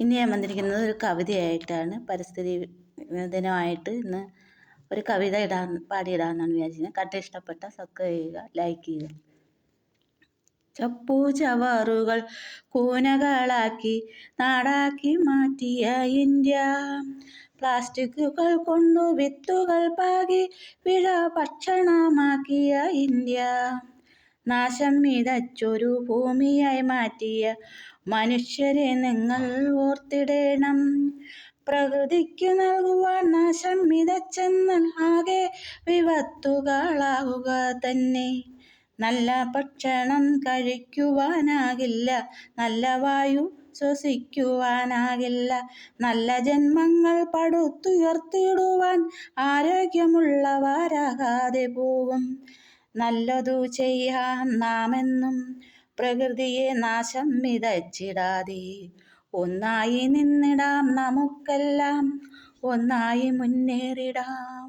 ഇന്ന് ഞാൻ വന്നിരിക്കുന്നത് ഒരു കവിതയായിട്ടാണ്. പരിസ്ഥിതി ദിനമായിട്ട് ഇന്ന് ഒരു കവിത പാടിയിടാമെന്നാണ് വിചാരിക്കുന്നത്. കണ്ട് ഇഷ്ടപ്പെട്ട സബ്സ്ക്രൈബ് ചെയ്യുക, ലൈക്ക് ചെയ്യുക. ചപ്പു ചവറുകൾ കൂനകളാക്കി നാടാക്കി മാറ്റിയ ഇന്ത്യ, പ്ലാസ്റ്റിക്കുകൾ കൊണ്ടു വിത്തുകൾ പാകി വിഴ ഭക്ഷണമാക്കിയ ഇന്ത്യ, നാശം വിതച്ചൊരു ഭൂമിയായി മാറ്റിയ മനുഷ്യരെ നിങ്ങൾ ഓർത്തിടേണം. പ്രകൃതിക്കു നൽകുവാൻ നാശം വിതച്ചെന്നാൽ ആകെ വിപത്തുകളാകുക തന്നെ. നല്ല ഭക്ഷണം കഴിക്കുവാനാകില്ല, നല്ല വായു ശ്വസിക്കുവാനാകില്ല, നല്ല ജന്മങ്ങൾ പടുത്തുയർത്തിടുവാൻ ആരോഗ്യമുള്ളവരാകാതെ പോകും. നല്ലതു ചെയ്യാം നാമെന്നും പ്രകൃതിയെ നാശം വിതച്ചിടാതെ. ഒന്നായി നിന്നിടാം നമുക്കെല്ലാം, ഒന്നായി മുന്നേറിടാം.